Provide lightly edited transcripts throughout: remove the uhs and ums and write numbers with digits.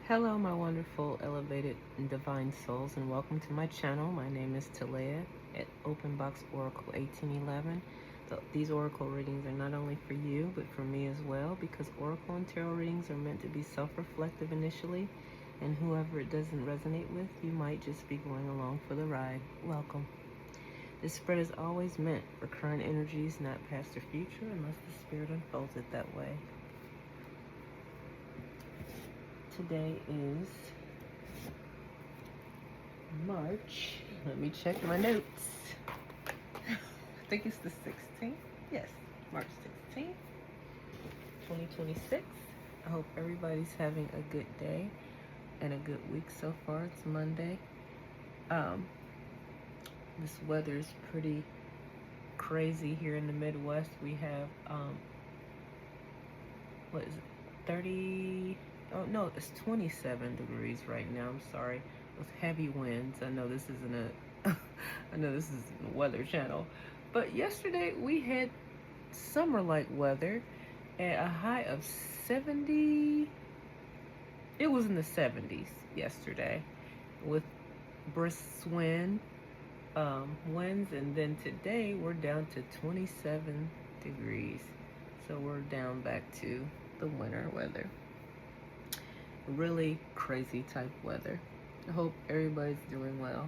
Hello, my wonderful, elevated, and divine souls, and welcome to my channel. My name is Talea at Open Box Oracle 1811. These Oracle readings are not only for you, but for me as well, because Oracle and Tarot readings are meant to be self-reflective initially, and whoever it doesn't resonate with, you might just be going along for the ride. Welcome. This spread is always meant for current energies, not past or future, unless the spirit unfolds it that way. Today is March. Let me check my notes. I think it's the 16th. Yes, March 16th, 2026. I hope everybody's having a good day and a good week so far. It's Monday. This weather is pretty crazy here in the Midwest. We have what is it? 30. Oh no, it's 27 degrees right now. I'm sorry. With heavy winds. I know this isn't a I know this isn't a weather channel. But yesterday we had summer-like weather at a high of 70. It was in the 70s yesterday with brisk winds, and then today we're down to 27 degrees. So we're down back to the winter weather. Really crazy type weather. I hope everybody's doing well.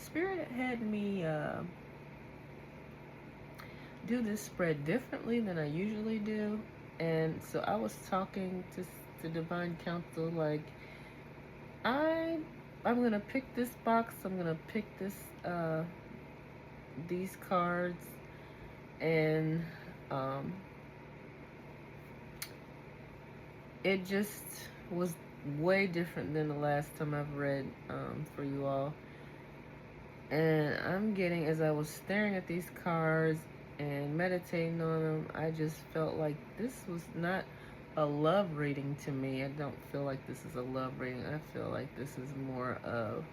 Spirit had me do this spread differently than I usually do, and so I was talking to Divine Council, like I'm gonna pick this box, I'm gonna pick this these cards, and it just was way different than the last time I've read for you all. And I'm getting, as I was staring at these cards and meditating on them, I just felt like this was not a love reading to me. I don't feel like this is a love reading. I feel like this is more of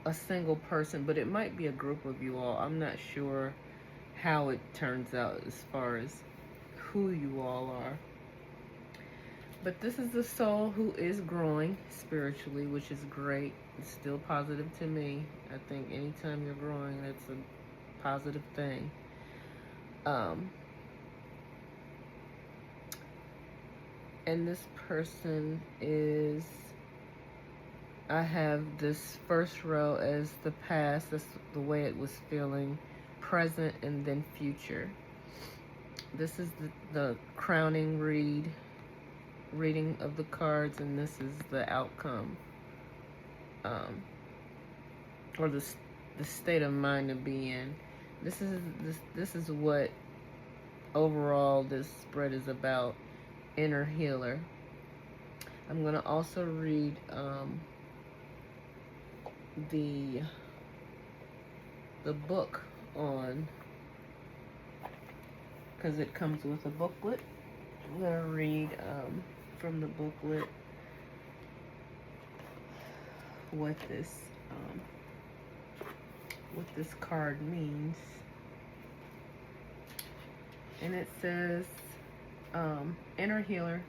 a single person, but it might be a group of you all. I'm not sure how it turns out as far as who you all are. But this is the soul who is growing spiritually, which is great. It's still positive to me. I think anytime you're growing, that's a positive thing. And this person is, I have this first row as the past. That's the way it was feeling. Present and then future. This is the crowning reading of the cards, and this is the outcome, or the state of mind to be in. This is what overall this spread is about. Inner healer. I'm gonna also read the book on, because it comes with a booklet. I'm gonna read from the booklet what this card means. And it says inner healer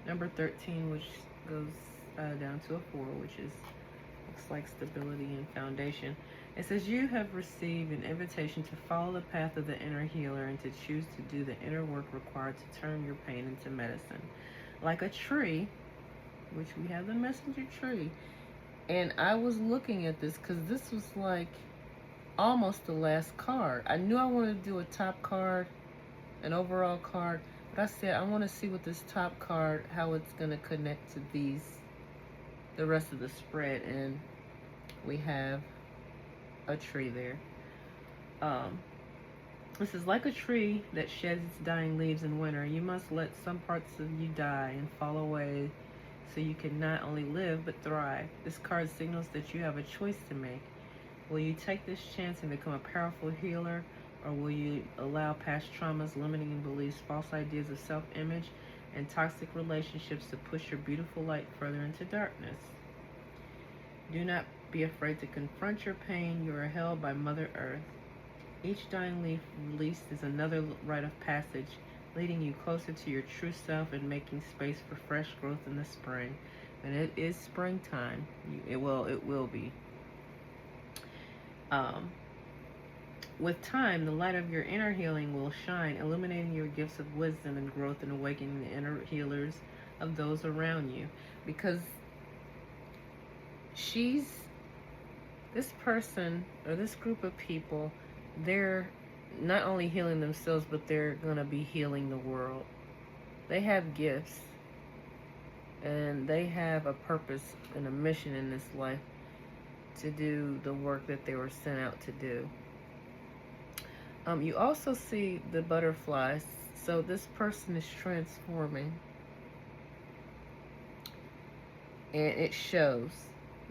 number 13, which goes down to a 4, which looks like stability and foundation. It says you have received an invitation to follow the path of the inner healer and to choose to do the inner work required to turn your pain into medicine. Like a tree, which we have the messenger tree. And I was looking at this because this was like almost the last card. I knew I wanted to do a top card, an overall card, but I said I want to see what this top card, how it's going to connect to the rest of the spread. And we have a tree there. This is like a tree that sheds its dying leaves in winter. You must let some parts of you die and fall away so you can not only live but thrive. This card signals that you have a choice to make. Will you take this chance and become a powerful healer, or will you allow past traumas, limiting beliefs, false ideas of self-image, and toxic relationships to push your beautiful light further into darkness? Do not be afraid to confront your pain. You are held by Mother Earth. Each dying leaf released is another rite of passage leading you closer to your true self and making space for fresh growth in the spring. And it is springtime. It will be. With time, the light of your inner healing will shine, illuminating your gifts of wisdom and growth and awakening the inner healers of those around you. Because this person or this group of people, they're not only healing themselves, but they're going to be healing the world. They have gifts, and they have a purpose and a mission in this life to do the work that they were sent out to do. You also see the butterflies. So this person is transforming. And it shows,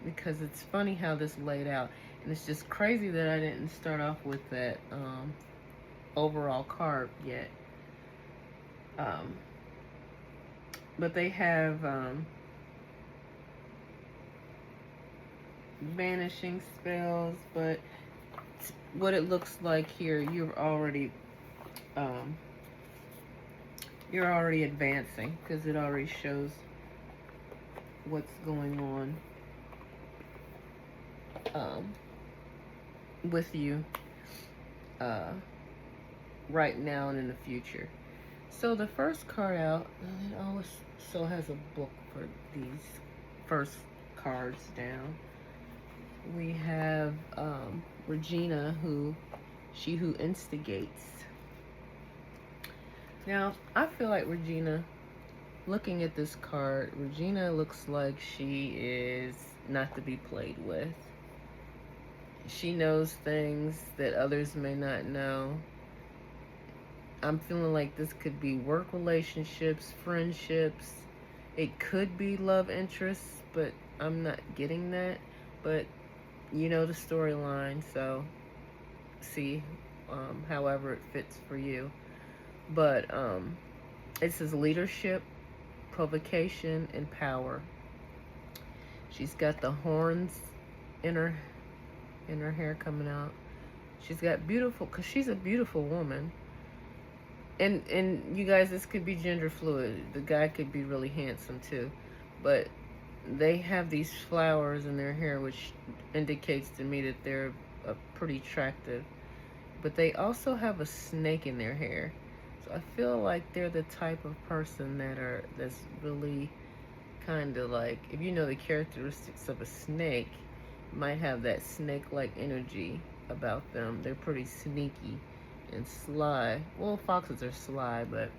because it's funny how this laid out. And it's just crazy that I didn't start off with that overall card yet. But they have vanishing spells, but what it looks like here, you're already advancing, because it already shows what's going on with you right now and in the future. So the first card out, it also has a book for these first cards down. We have Regina, she who instigates. Now, I feel like Regina, looking at this card, Regina looks like she is not to be played with. She knows things that others may not know. I'm feeling like this could be work relationships, friendships. It could be love interests, but I'm not getting that. But you know the storyline, so see however it fits for you. But it says leadership, provocation, and power. She's got the horns in her hair coming out. She's got beautiful, because she's a beautiful woman. And you guys, this could be gender fluid. The guy could be really handsome too. But they have these flowers in their hair, which indicates to me that they're pretty attractive. But they also have a snake in their hair. So I feel like they're the type of person that's really kind of like, if you know the characteristics of a snake, might have that snake-like energy about them. They're pretty sneaky and sly. Well, foxes are sly, but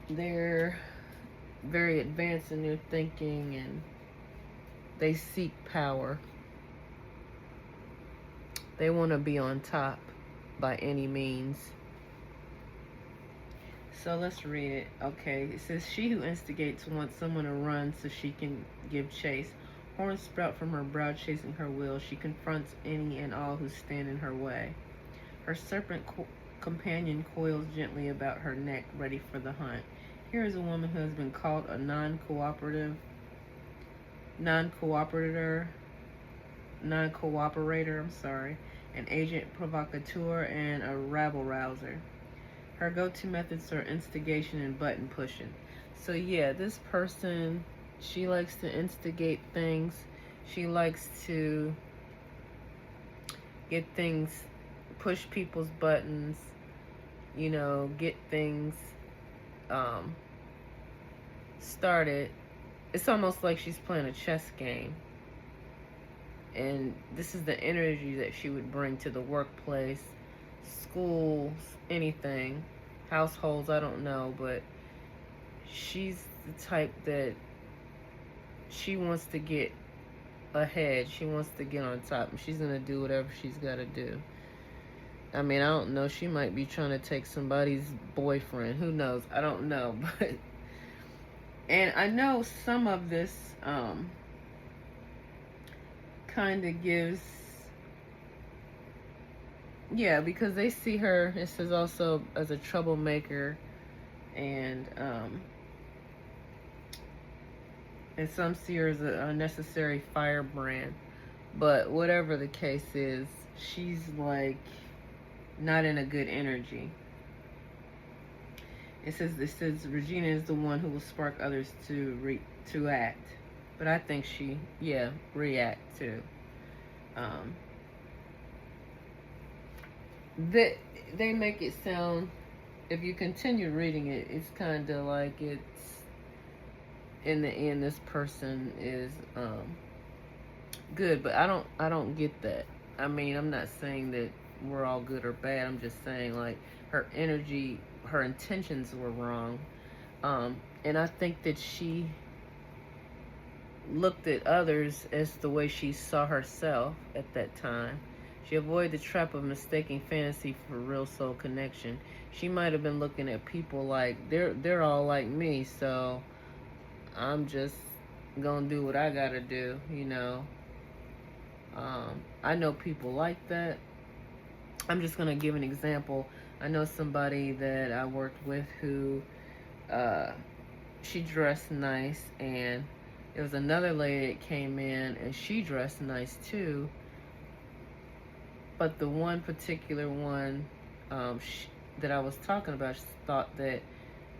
they're very advanced in their thinking, and they seek power. They want to be on top by any means. So let's read it. Okay, it says, she who instigates wants someone to run so she can give chase. Horns sprout from her brow, chasing her will. She confronts any and all who stand in her way. Her serpent companion coils gently about her neck, ready for the hunt. Here is a woman who has been called a non-cooperator, an agent provocateur, and a rabble-rouser. Her go-to methods are instigation and button pushing. So yeah, this person, she likes to instigate things. She likes to get things, push people's buttons, you know, get things started. It's almost like she's playing a chess game. And this is the energy that she would bring to the workplace, schools, anything, households, I don't know, but she's the type that she wants to get ahead. She wants to get on top, and she's going to do whatever she's got to do. I mean, I don't know. She might be trying to take somebody's boyfriend. Who knows? I don't know. But and I know some of this kind of gives, yeah, because they see her, it says also as a troublemaker, and some see her as an unnecessary firebrand. But whatever the case is, she's like not in a good energy. It says Regina is the one who will spark others to act, but I think she, yeah, react too. They make it sound, if you continue reading it, it's kind of like it's, in the end, this person is good, but I don't get that. I mean, I'm not saying that we're all good or bad. I'm just saying, like, her energy, her intentions were wrong. And I think that she looked at others as the way she saw herself at that time. She avoided the trap of mistaking fantasy for real soul connection. She might have been looking at people like, they're all like me, so I'm just gonna do what I gotta do, you know. I know people like that. I'm just gonna give an example. I know somebody that I worked with who, she dressed nice, and there was another lady that came in and she dressed nice too. But the one particular one that I was talking about, she thought that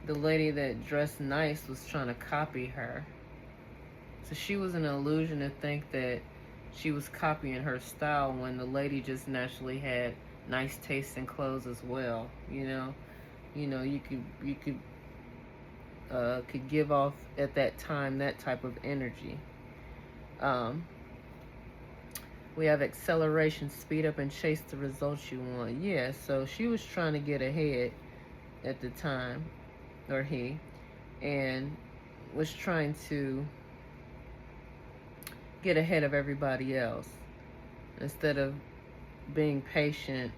the lady that dressed nice was trying to copy her. So she was an illusion to think that she was copying her style when the lady just naturally had nice taste in clothes as well. You know, you could give off at that time that type of energy. We have acceleration, speed up, and chase the results you want. Yeah, so she was trying to get ahead at the time, or he, and was trying to get ahead of everybody else instead of being patient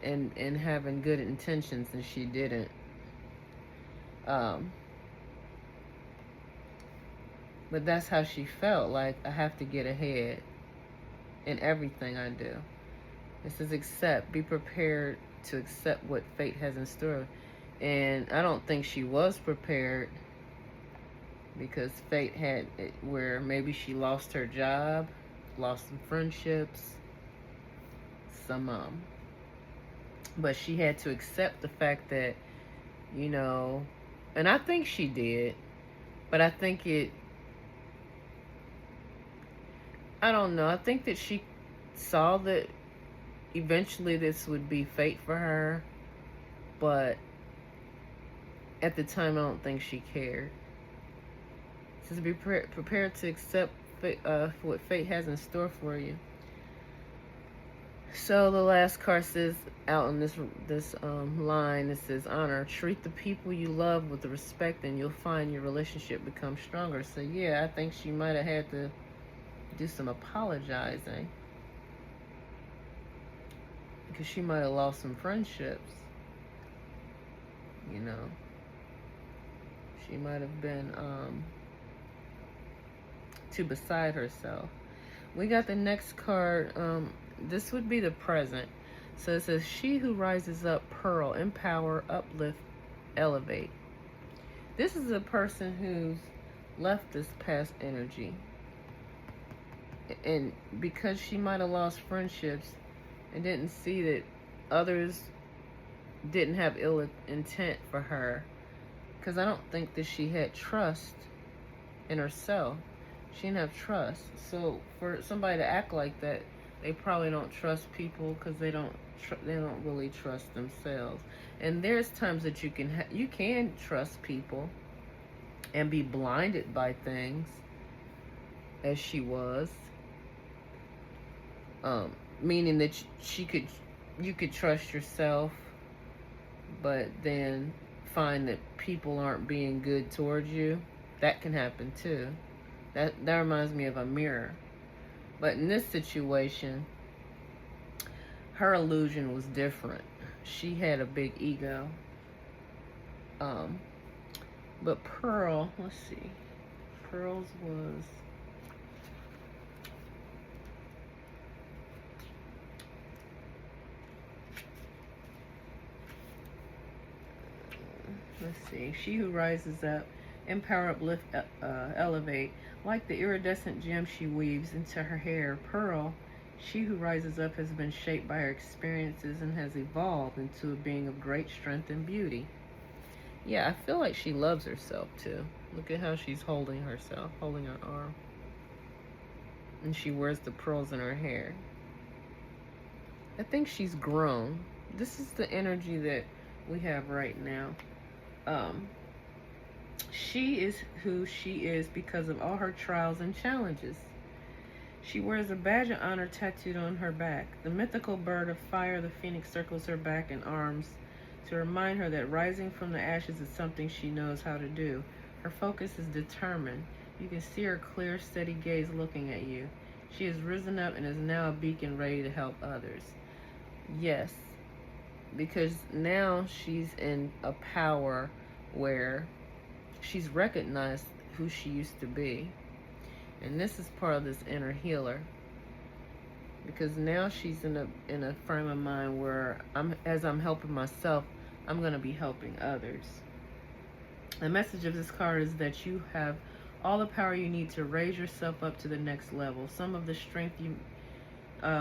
and having good intentions, and she didn't. But that's how she felt, like, I have to get ahead in everything I do. It says accept, be prepared to accept what fate has in store. And I don't think she was prepared, because fate had it where maybe she lost her job, lost some friendships, but she had to accept the fact that, you know, and I think she did, but I think I don't know. I think that she saw that eventually this would be fate for her, but at the time I don't think she cared. It says be prepared to accept what fate has in store for you. So the last card says, out on this line, it says honor. Treat the people you love with respect, and you'll find your relationship becomes stronger. So yeah, I think she might have had to do some apologizing, because she might have lost some friendships. You know, she might have been too beside herself. We got the next card. This would be the present. So it says, she who rises up, pearl, empower, uplift, elevate. This is a person who's left this past energy. And because she might have lost friendships and didn't see that others didn't have ill intent for her, because I don't think that she had trust in herself. She didn't have trust. So for somebody to act like that, they probably don't trust people, because they don't really trust themselves. And there's times that you can trust people and be blinded by things, as she was. Meaning that you could trust yourself, but then find that people aren't being good towards you. That can happen too. That reminds me of a mirror. But in this situation, her illusion was different. She had a big ego. But Pearl, let's see. Pearl's was, let's see. She who rises up, empower, uplift, elevate. Like the iridescent gem she weaves into her hair, Pearl, she who rises up, has been shaped by her experiences and has evolved into a being of great strength and beauty. Yeah, I feel like she loves herself too. Look at how she's holding herself, holding her arm. And she wears the pearls in her hair. I think she's grown. This is the energy that we have right now. She is who she is because of all her trials and challenges. She wears a badge of honor tattooed on her back. The mythical bird of fire, the phoenix, circles her back and arms to remind her that rising from the ashes is something she knows how to do. Her focus is determined. You can see her clear, steady gaze looking at you. She has risen up and is now a beacon ready to help others. Yes, because now she's in a power where she's recognized who she used to be. And this is part of this inner healer. Because now she's in a frame of mind where as I'm helping myself, I'm going to be helping others. The message of this card is that you have all the power you need to raise yourself up to the next level. Some of the strength you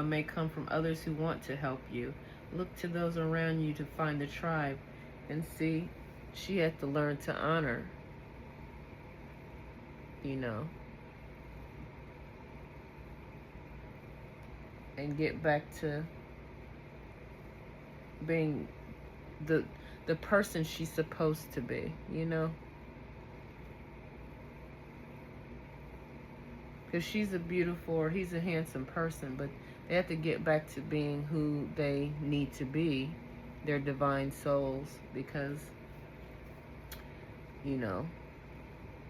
may come from others who want to help you. Look to those around you to find the tribe. And see, she had to learn to honor, you know, and get back to being the person she's supposed to be, you know. Because she's a beautiful, or he's a handsome person, but they have to get back to being who they need to be, their divine souls, because, you know,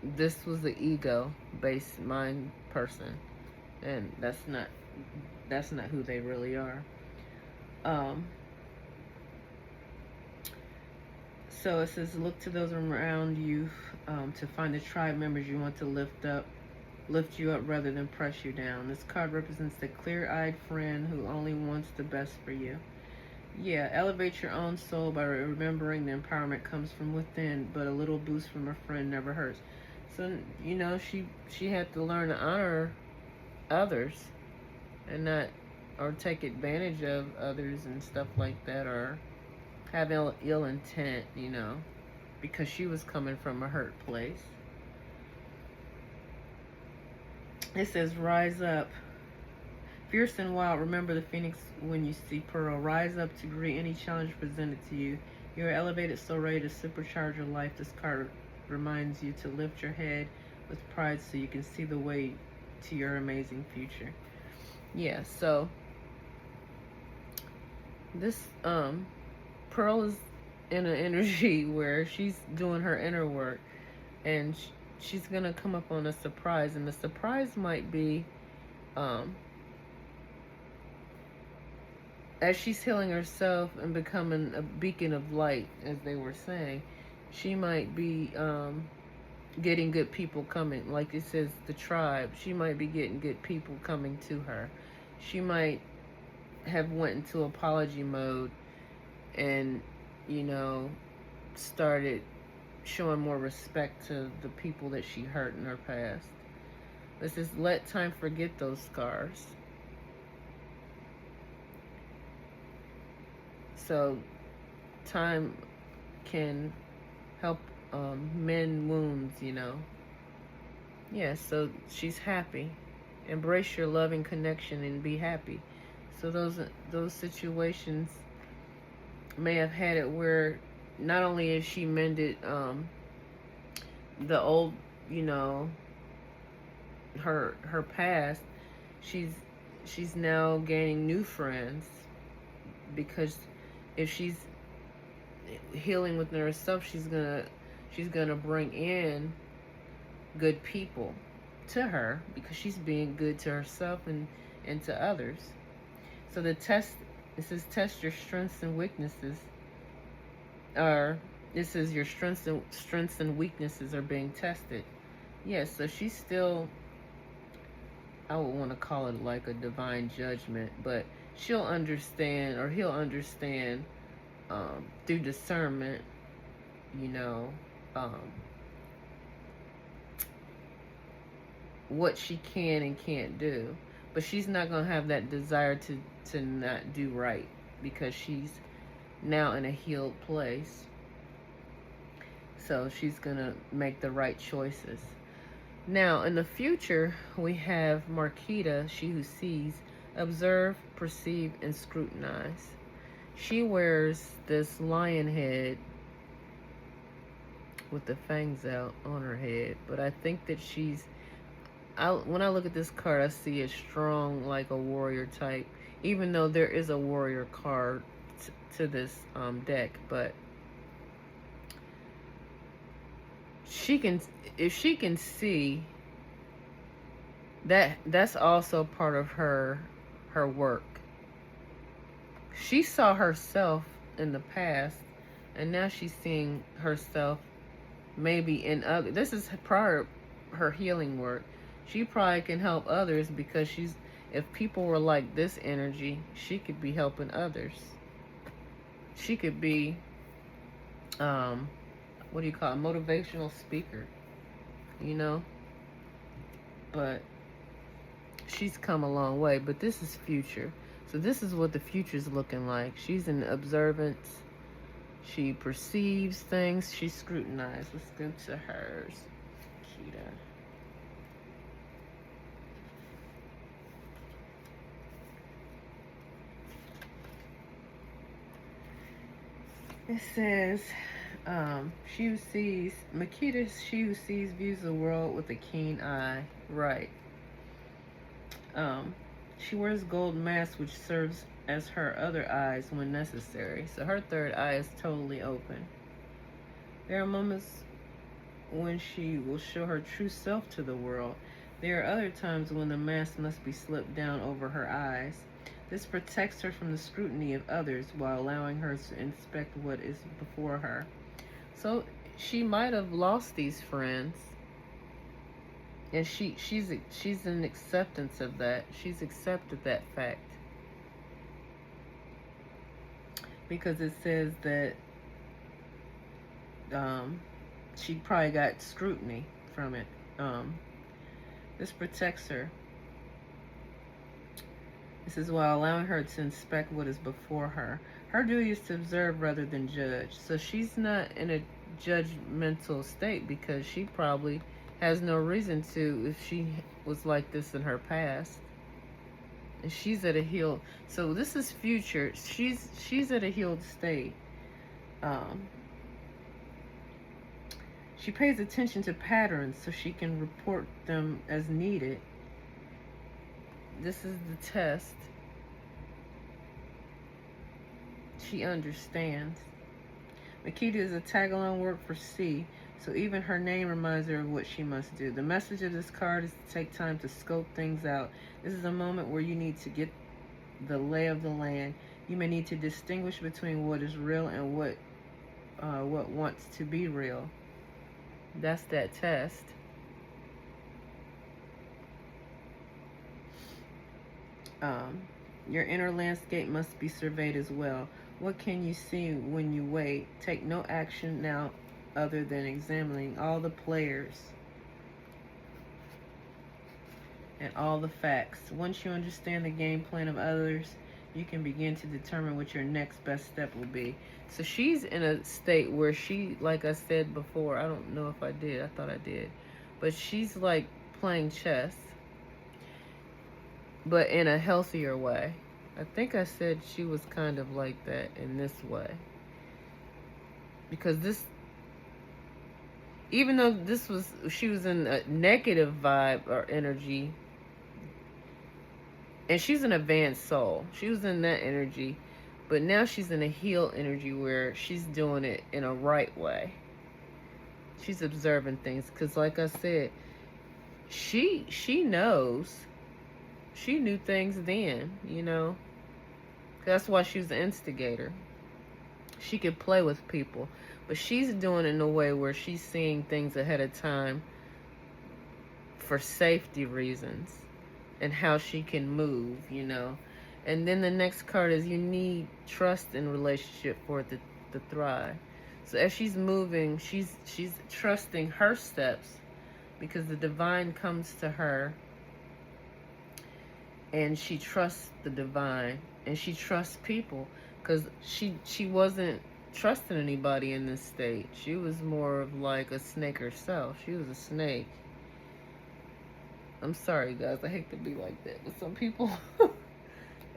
this was the ego-based mind person, and that's not who they really are. So it says, look to those around you to find the tribe members you want to lift you up rather than press you down. This card represents the clear-eyed friend who only wants the best for you. Yeah, elevate your own soul by remembering the empowerment comes from within, but a little boost from a friend never hurts. So, you know, she had to learn to honor others and not, or take advantage of others and stuff like that, or have ill intent, you know, because she was coming from a hurt place. It says, rise up. Fierce and wild, remember the phoenix when you see pearl. Rise up to greet any challenge presented to you. You are elevated, so ready to supercharge your life. This card reminds you to lift your head with pride so you can see the way to your amazing future. Yeah, so this Pearl is in an energy where she's doing her inner work, and she's gonna come up on a surprise, and the surprise might be as she's healing herself and becoming a beacon of light, as they were saying, she might be getting good people coming, like it says, the tribe. She might be getting good people coming to her. She might have went into apology mode and, you know, started showing more respect to the people that she hurt in her past. It says, let time forget those scars. So time can help mend wounds, you know. Yeah, so she's happy. Embrace your loving connection and be happy. So those situations may have had it where not only is she mended the old, you know, her past, she's now gaining new friends, because if she's healing within herself, she's gonna bring in good people to her, because she's being good to herself and to others. So it says test your strengths and weaknesses, or it says your strengths and weaknesses are being tested. Yes, so she's still, I would want to call it like a divine judgment, but she'll understand, or he'll understand through discernment, you know, what she can and can't do. But she's not going to have that desire to not do right, because she's now in a healed place. So she's going to make the right choices. Now, in the future, we have Marquita, she who sees, observe, perceive, and scrutinize. She wears this lion head with the fangs out on her head, but I think that when I look at this card, I see it strong, like a warrior type, even though there is a warrior card to this deck. But if she can see that, that's also part of her work. She saw herself in the past, and now she's seeing herself maybe in other. This is prior her healing work. She probably can help others because if people were like this energy, she could be helping others. She could be what do you call it? Motivational speaker, you know? But she's come a long way. But this is future. So this is what the future's looking like. She's in observance. She perceives things. She scrutinizes. Let's go to hers. Kita. It says, she who sees, Makita, she who sees, views the world with a keen eye. Right. She wears gold mask, which serves as her other eyes when necessary. So her third eye is totally open. There are moments when she will show her true self to the world. There are other times when the mask must be slipped down over her eyes. This protects her from the scrutiny of others while allowing her to inspect what is before her. So she might have lost these friends, and she's in acceptance of that. She's accepted that fact, because it says that she probably got scrutiny from it. This protects her. This is while allowing her to inspect what is before her. Her duty is to observe rather than judge. So she's not in a judgmental state because she probably has no reason to if she was like this in her past. And she's at a healed. So this is future. She's at a healed state. She pays attention to patterns so she can report them as needed. This is the test. She understands. Makita is a tag-along word for see, so even her name reminds her of what she must do. The message of this card is to take time to scope things out. This is a moment where you need to get the lay of the land. You may need to distinguish between what is real and what wants to be real. That's that test. Your inner landscape must be surveyed as well. What can you see when you wait? Take no action now other than examining all the players and all the facts. Once you understand the game plan of others, you can begin to determine what your next best step will be. So she's in a state where she, like I said before, I don't know if I did, I thought I did, but she's like playing chess, but in a healthier way. I think I said she was kind of like that in this way. Because this, even though she was in a negative vibe or energy, and she's an advanced soul. She was in that energy, but now she's in a healed energy where she's doing it in a right way. She's observing things. Because like I said, she knows. She knew things then, you know. That's why she was the instigator. She could play with people. But she's doing it in a way where she's seeing things ahead of time for safety reasons. And how she can move, you know. And then the next card is you need trust in relationship for it to thrive. So as she's moving, she's trusting her steps because the divine comes to her. And she trusts the divine. And she trusts people because she wasn't trusting anybody in this state. She was more of like a snake herself. She was a snake. I'm sorry, guys. I hate to be like that, but some people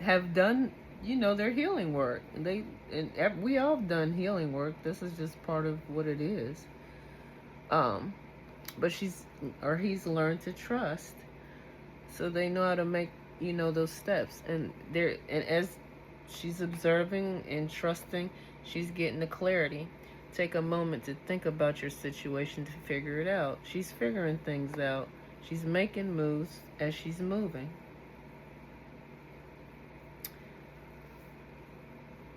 have done, you know, their healing work. We all have done healing work. This is just part of what it is. But he's learned to trust, so they know how to make, you know, those steps. And as she's observing and trusting, she's getting the clarity. Take a moment to think about your situation to figure it out. She's figuring things out. She's making moves as she's moving.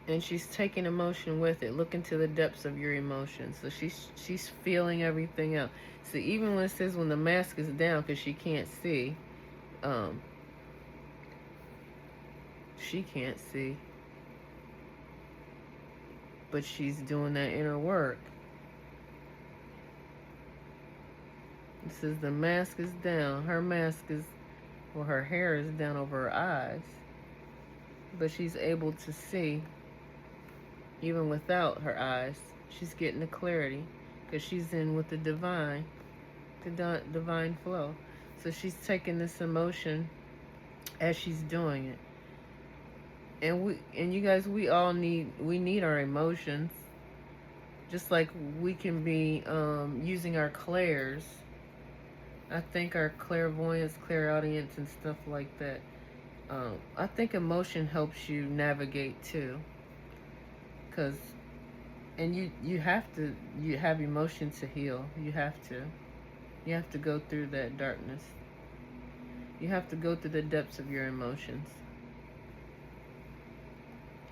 And she's taking emotion with it. Look into the depths of your emotions. So she's feeling everything out. So even when it says when the mask is down, because she can't see, she can't see, but she's doing that inner work. It says the mask is down. Her mask is, well, her hair is down over her eyes, but she's able to see even without her eyes. She's getting the clarity because she's in with the divine flow. So she's taking this emotion as she's doing it. And you guys, we need our emotions, just like we can be using our clairs. I think our clairvoyance, clairaudience, and stuff like that. I think emotion helps you navigate too, and you have emotion to heal. You have to go through that darkness. You have to go through the depths of your emotions.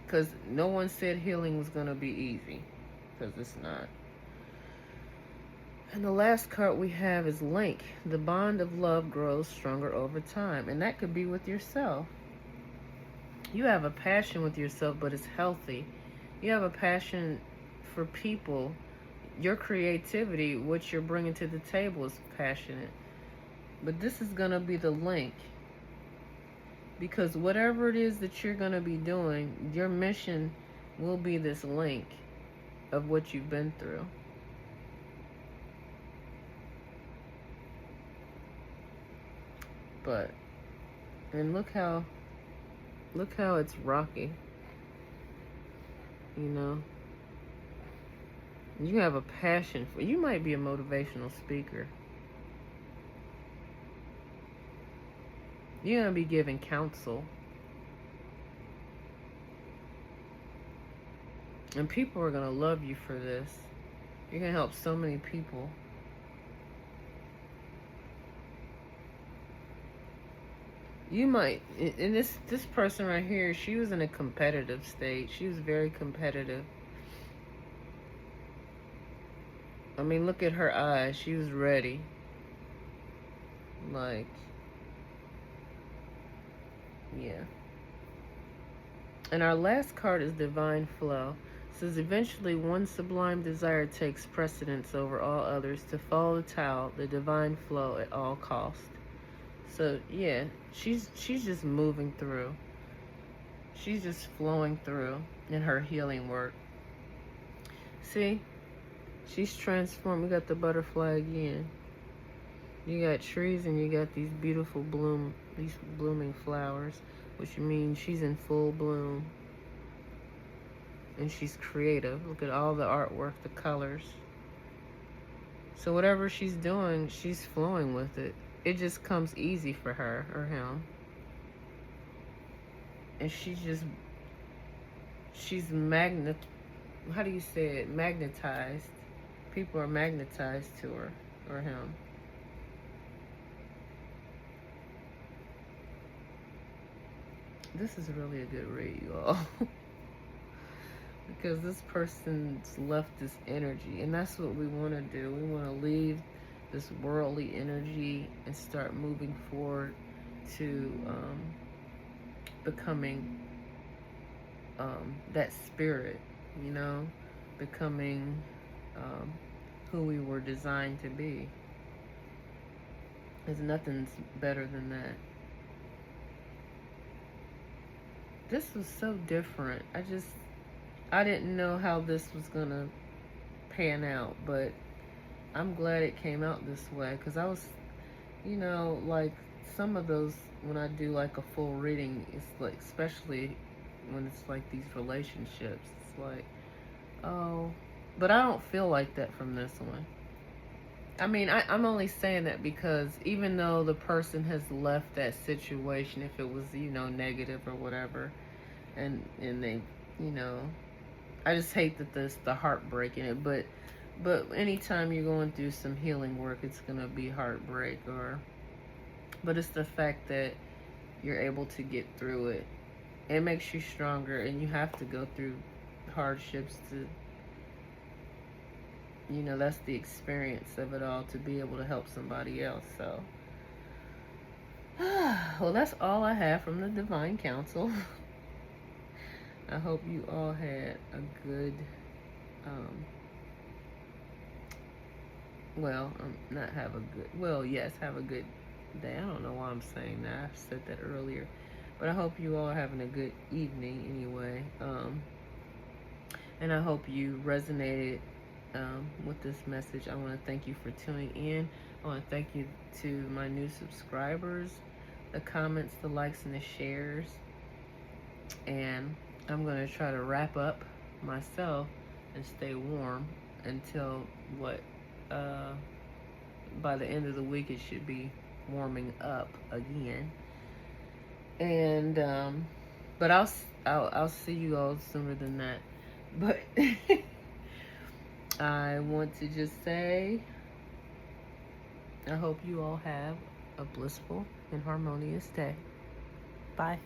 Because no one said healing was going to be easy. Because it's not. And the last card we have is Link. The bond of love grows stronger over time. And that could be with yourself. You have a passion with yourself, but it's healthy. You have a passion for people. Your creativity, what you're bringing to the table, is passionate. But this is going to be the link. Because whatever it is that you're going to be doing, your mission will be this link of what you've been through. And look how it's rocky. You know? You have a passion for, you might be a motivational speaker. You're going to be giving counsel. And people are going to love you for this. You're going to help so many people. You might, and this person right here, she was in a competitive state. She was very competitive. I mean, look at her eyes. She was ready. Like, yeah. And our last card is Divine Flow. It says, eventually one sublime desire takes precedence over all others, to follow the Tao, the divine flow at all costs. So yeah, she's just moving through. She's just flowing through in her healing work. See? She's transformed. We got the butterfly again. You got trees and you got these beautiful these blooming flowers, which means she's in full bloom. And she's creative. Look at all the artwork, the colors. So whatever she's doing, she's flowing with it. It just comes easy for her or him. And she's how do you say it? Magnetized. People are magnetized to her or him. This is really a good read, you all. Because this person's left this energy, and that's what we want to do. We want to leave this worldly energy and start moving forward to becoming that spirit, you know, becoming who we were designed to be. There's nothing's better than that. This was so different. I didn't know how this was gonna pan out, but I'm glad it came out this way, because I was, like some of those, when I do like a full reading, it's like, especially when it's like these relationships, it's like, oh, but I don't feel like that from this one. I mean, I'm only saying that because even though the person has left that situation, if it was, negative or whatever, and they, you know, I just hate that this the heartbreak in it, but anytime you're going through some healing work, it's gonna be heartbreak, but it's the fact that you're able to get through it. It makes you stronger, and you have to go through hardships to, that's the experience of it all, to be able to help somebody else. So, well, that's all I have from the Divine Council. I hope you all had a good, yes, have a good day. I don't know why I'm saying that. I said that earlier. But I hope you all are having a good evening anyway. And I hope you resonated with this message. I want to thank you for tuning in. I want to thank you to my new subscribers, the comments, the likes, and the shares. And I'm going to try to wrap up myself and stay warm until by the end of the week, it should be warming up again. And but I'll see you all sooner than that. But I want to just say, I hope you all have a blissful and harmonious day. Bye.